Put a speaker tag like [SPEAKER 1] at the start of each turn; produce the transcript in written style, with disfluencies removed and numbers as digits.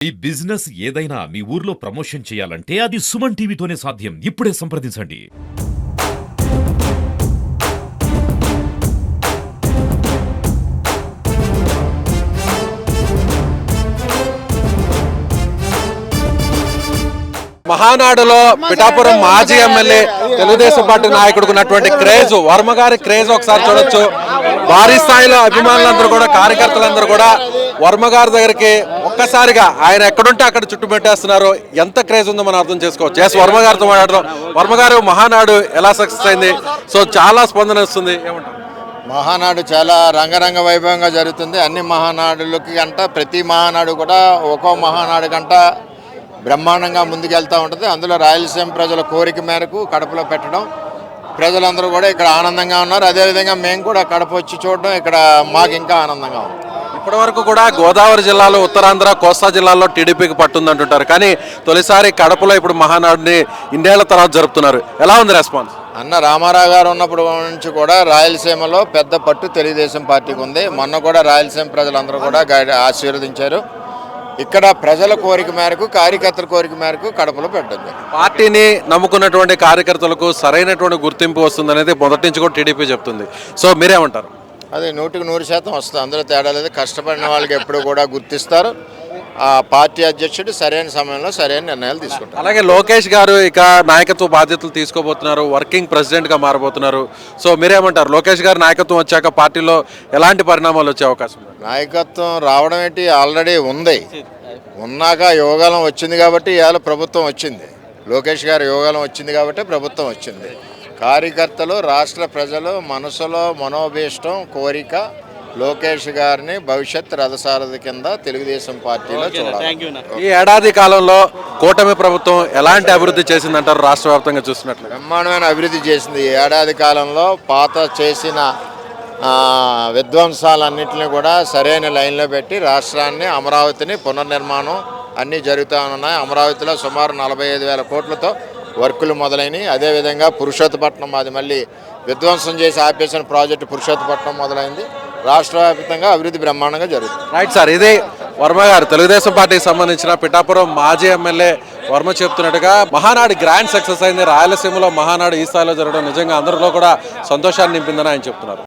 [SPEAKER 1] ఈ బిజినెస్ ఏదైనా మీ ఊర్లో ప్రమోషన్ చేయాలంటే అది సుమన్ టీవీతోనే సాధ్యం. ఇప్పుడే సంప్రదించండి.
[SPEAKER 2] మహానాడులో పిఠాపురం మాజీ ఎమ్మెల్యే తెలుగుదేశం పార్టీ నాయకుడికి ఉన్నటువంటి క్రేజ్, వర్మ గారి క్రేజ్ ఒకసారి చూడొచ్చు. భారీ స్థాయిలో అభిమానులందరూ కూడా, కార్యకర్తలందరూ కూడా వర్మ గారి దగ్గరికి ఒక్కసారిగా ఆయన ఎక్కడుంటే అక్కడ చుట్టుపెట్టేస్తున్నారు. ఎంత క్రేజ్ ఉందో మనం అర్థం చేసుకోవచ్చు. ఎస్, వర్మ గారితో మాట్లాడదాం. వర్మ గారు, మహానాడు ఎలా సక్సెస్ అయింది? సో చాలా స్పందన వస్తుంది, ఏమంటారు?
[SPEAKER 3] మహానాడు చాలా రంగరంగ వైభవంగా జరుగుతుంది. అన్ని మహానాడులకి గంట ప్రతి మహానాడు కూడా ఒక్కో మహానాడు గంట బ్రహ్మాండంగా ముందుకెళ్తూ ఉంటుంది. అందులో రాయలసీమ ప్రజల కోరిక మేరకు కడపలో పెట్టడం, ప్రజలందరూ కూడా ఇక్కడ ఆనందంగా ఉన్నారు. అదేవిధంగా మేము కూడా కడప వచ్చి చూడడం ఇక్కడ మాకు ఇంకా ఆనందంగా ఉంది.
[SPEAKER 2] ఇప్పటి వరకు కూడా గోదావరి జిల్లాలో, ఉత్తరాంధ్ర, కోస్తా జిల్లాలో టీడీపీకి పట్టుందంటుంటారు. కానీ తొలిసారి కడపలో ఇప్పుడు మహానాడుని ఇండియాల తర్వాత జరుపుతున్నారు. ఎలా ఉంది రెస్పాన్స్?
[SPEAKER 3] అన్న రామారావు గారు ఉన్నప్పుడు నుంచి కూడా రాయలసీమలో పెద్ద పట్టు తెలుగుదేశం పార్టీకి ఉంది. మొన్న కూడా రాయలసీమ ప్రజలందరూ కూడా ఆశీర్వదించారు. ఇక్కడ ప్రజల కోరిక మేరకు, కార్యకర్తల కోరిక మేరకు కడపలో పెట్టింది.
[SPEAKER 2] పార్టీని నమ్ముకున్నటువంటి కార్యకర్తలకు సరైనటువంటి గుర్తింపు వస్తుందనేది మొదటి నుంచి కూడా టీడీపీ చెప్తుంది. సో మీరేమంటారు?
[SPEAKER 3] అది 100% వస్తుంది, అందులో తేడా లేదు. కష్టపడిన వాళ్ళకి ఎప్పుడు కూడా గుర్తిస్తారు. ఆ పార్టీ అధ్యక్షుడు సరైన సమయంలో సరైన నిర్ణయాలు తీసుకుంటారు.
[SPEAKER 2] అలాగే లోకేష్ గారు ఇక నాయకత్వ బాధ్యతలు తీసుకోబోతున్నారు, వర్కింగ్ ప్రెసిడెంట్గా మారబోతున్నారు. సో మీరేమంటారు? లోకేష్ గారు నాయకత్వం వచ్చాక పార్టీలో ఎలాంటి పరిణామాలు వచ్చే అవకాశం?
[SPEAKER 3] నాయకత్వం రావడం ఏంటి, ఆల్రెడీ ఉంది. ఉన్నాక యోగాలం వచ్చింది కాబట్టి ఇవాళ ప్రభుత్వం వచ్చింది. లోకేష్ గారు యోగాలం వచ్చింది కాబట్టి ప్రభుత్వం వచ్చింది. కార్యకర్తలు, రాష్ట్ర ప్రజలు మనసులో మనోభీష్టం, కోరిక లోకేష్ గారిని భవిష్యత్ రథసారథి కింద తెలుగుదేశం పార్టీలో చూడాలి.
[SPEAKER 2] ఈ ఏడాది కాలంలో కూటమి ప్రభుత్వం ఎలాంటి అభివృద్ధి చేసిందంటారు? రాష్ట్ర వ్యాప్తంగా చూసినట్లు
[SPEAKER 3] బ్రహ్మాండమైన అభివృద్ధి చేసింది. ఈ ఏడాది కాలంలో పాత చేసిన విధ్వంసాలన్నింటినీ కూడా సరైన లైన్లో పెట్టి రాష్ట్రాన్ని, అమరావతిని పునర్నిర్మాణం అన్నీ జరుగుతూ ఉన్నాయి. అమరావతిలో సుమారు 45,000 కోట్లతో వర్కులు మొదలైనవి. అదేవిధంగా పురుషోత్తపట్నం, అది మళ్ళీ విధ్వంసం చేసి ఆపేసిన ప్రాజెక్టు పురుషోత్తపట్నం మొదలైంది. రాష్ట్ర వ్యాప్తంగా అభివృద్ధి బ్రహ్మాండంగా జరుగుతుంది.
[SPEAKER 2] రైట్ సార్, ఇది వర్మ గారు, తెలుగుదేశం పార్టీకి సంబంధించిన పిఠాపురం మాజీ ఎమ్మెల్యే వర్మ చెప్తున్నట్టుగా మహానాడు గ్రాండ్ సక్సెస్ అయింది. రాయలసీమలో మహానాడు ఈ స్థాయిలో జరగడం నిజంగా అందరిలో కూడా సంతోషాన్ని నింపిందని ఆయన చెప్తున్నారు.